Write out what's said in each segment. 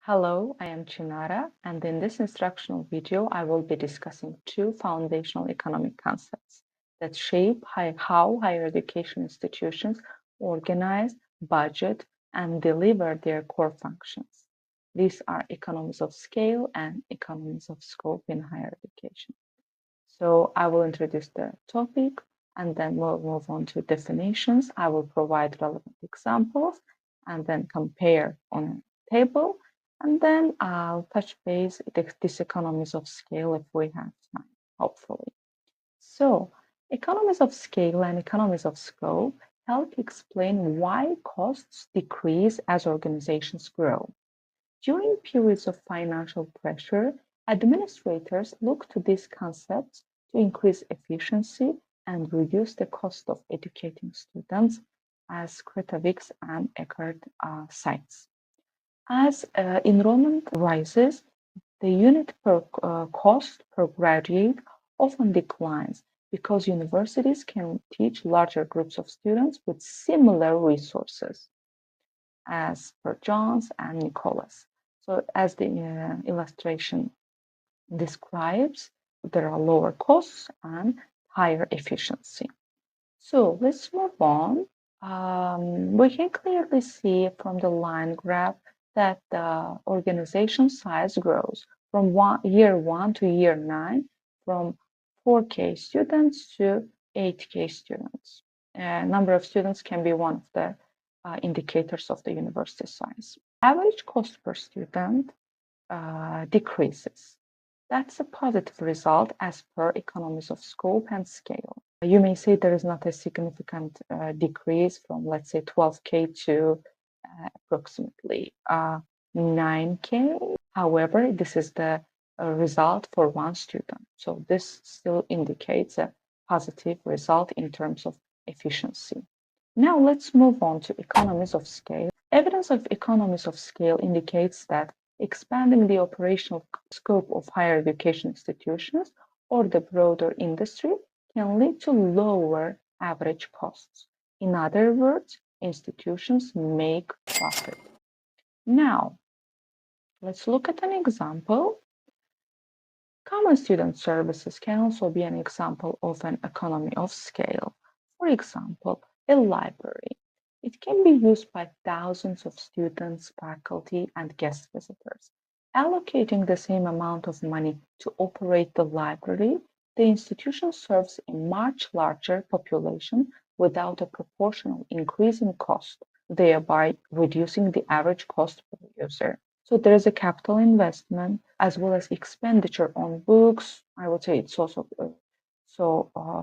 Hello, I am Chinara, and in this instructional video, I will be discussing two foundational economic concepts that shape how higher education institutions organize, budget, and deliver their core functions. These are economies of scale and economies of scope in higher education. So I will introduce the topic and then we'll move on to definitions. I will provide relevant examples and then compare on a table. And then I'll touch base these economies of scale if we have time, hopefully. So economies of scale and economies of scope help explain why costs decrease as organizations grow. During periods of financial pressure, administrators look to these concepts to increase efficiency and reduce the cost of educating students, as Kretavix and Eckert cites. As enrollment rises, the unit per cost per graduate often declines because universities can teach larger groups of students with similar resources as per Jones and Nicholas. So as the illustration describes, there are lower costs and higher efficiency. So let's move on. We can clearly see from the line graph that the organization size grows from year 1 to year 9, from 4K students to 8K students. Number of students can be one of the indicators of the university size. Average cost per student decreases. That's a positive result as per economies of scope and scale. You may say there is not a significant decrease from, let's say, 12K to approximately 9K. However, this is the result for one student. So this still indicates a positive result in terms of efficiency. Now let's move on to economies of scale. Evidence of economies of scale indicates that expanding the operational scope of higher education institutions or the broader industry can lead to lower average costs. In other words, institutions make profit. Now, let's look at an example. Common student services can also be an example of an economy of scale. For example, a library. It can be used by thousands of students, faculty, and guest visitors. Allocating the same amount of money to operate the library, the institution serves a much larger population without a proportional increase in cost, thereby reducing the average cost per user. So there is a capital investment as well as expenditure on books. I would say it's also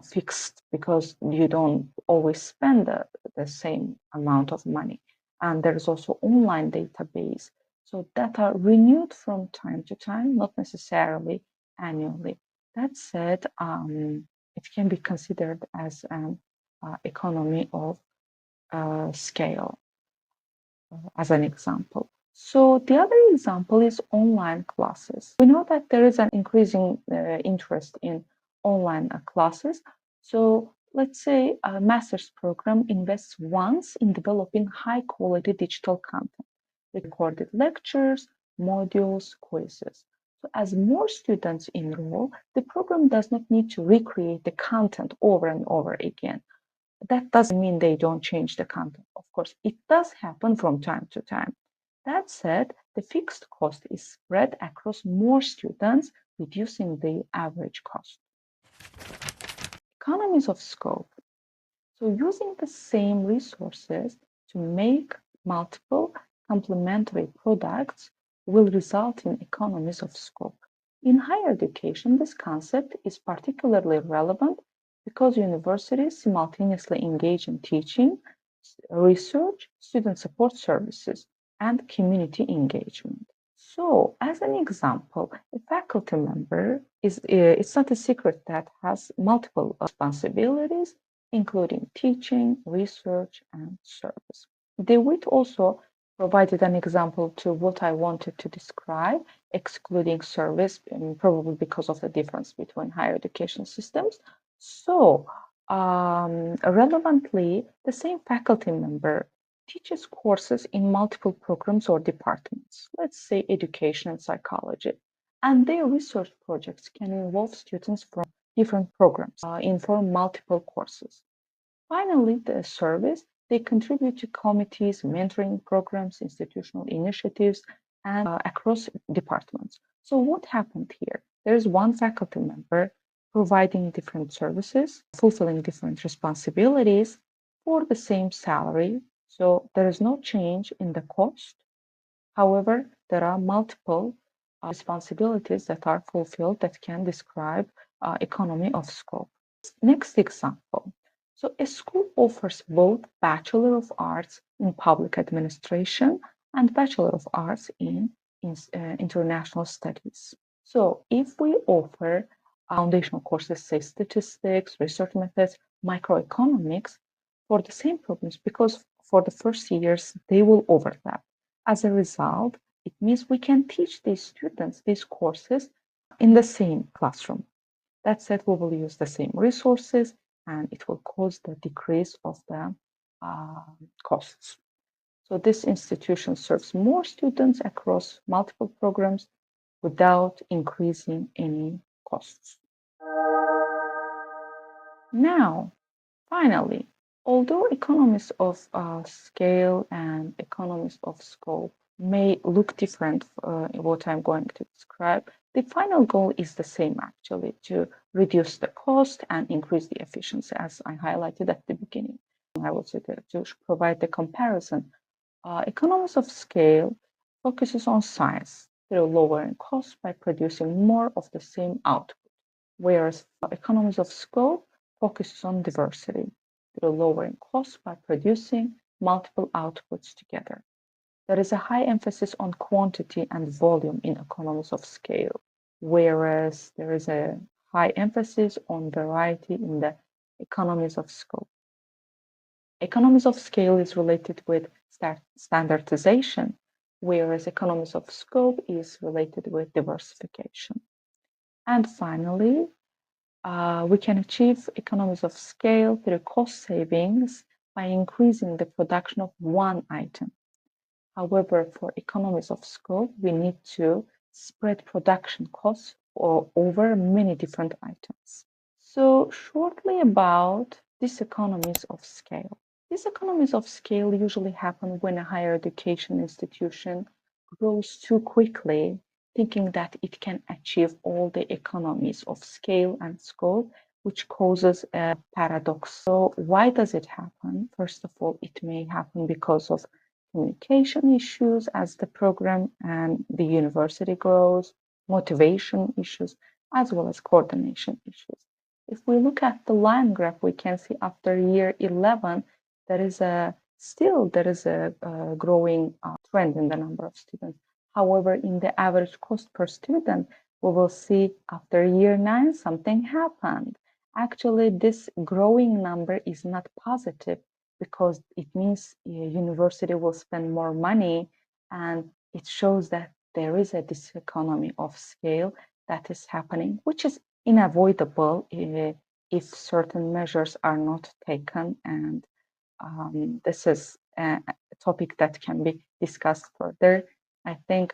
fixed because you don't always spend the same amount of money. And there is also online database. So data renewed from time to time, not necessarily annually. That said, it can be considered as an economy of scale, as an example. So the other example is online classes. We know that there is an increasing interest in online classes. So let's say a master's program invests once in developing high quality digital content, recorded lectures, modules, quizzes. So as more students enroll, the program does not need to recreate the content over and over again. That doesn't mean they don't change the content. Of course, it does happen from time to time. That said, the fixed cost is spread across more students, reducing the average cost. Economies of scope. So using the same resources to make multiple complementary products will result in economies of scope. In higher education, this concept is particularly relevant because universities simultaneously engage in teaching, research, student support services, and community engagement. So, as an example, a faculty member it's not a secret that has multiple responsibilities, including teaching, research, and service. DeWitt also provided an example to what I wanted to describe, excluding service, probably because of the difference between higher education systems. So, relevantly, the same faculty member teaches courses in multiple programs or departments, let's say education and psychology. And their research projects can involve students from different programs, inform multiple courses. Finally, the service, they contribute to committees, mentoring programs, institutional initiatives, and across departments. So what happened here? There's one faculty member providing different services, fulfilling different responsibilities for the same salary. So there is no change in the cost. However, there are multiple responsibilities that are fulfilled that can describe economy of scope. Next example. So a school offers both Bachelor of Arts in Public Administration and Bachelor of Arts in International Studies. So if we offer foundational courses, say statistics, research methods, microeconomics, for the same programs, because for the first years, they will overlap. As a result, it means we can teach these students these courses in the same classroom. That said, we will use the same resources and it will cause the decrease of the costs. So this institution serves more students across multiple programs without increasing any costs. Now, finally, although economies of scale and economies of scope may look different in what I'm going to describe, the final goal is the same actually, to reduce the cost and increase the efficiency, as I highlighted at the beginning. I would say that to provide the comparison, economies of scale focuses on size through lowering costs by producing more of the same output, whereas economies of scope focuses on diversity through lowering costs by producing multiple outputs together. There is a high emphasis on quantity and volume in economies of scale, whereas there is a high emphasis on variety in the economies of scope. Economies of scale is related with standardization, whereas economies of scope is related with diversification. And finally, we can achieve economies of scale through cost savings by increasing the production of one item. However, for economies of scope, we need to spread production costs over many different items. So shortly about these economies of scale. These economies of scale usually happen when a higher education institution grows too quickly, thinking that it can achieve all the economies of scale and scope, which causes a paradox. So why does it happen? First of all, it may happen because of communication issues as the program and the university grows, motivation issues, as well as coordination issues. If we look at the line graph, we can see after year 11, there is a growing trend in the number of students. However, in the average cost per student, we will see after year 9, something happened. Actually, this growing number is not positive because it means university will spend more money, and it shows that there is a diseconomy of scale that is happening, which is unavoidable if certain measures are not taken. And this is a topic that can be discussed further. I think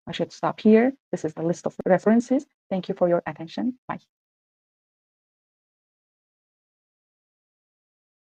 I should stop here. This is the list of references. Thank you for your attention. Bye.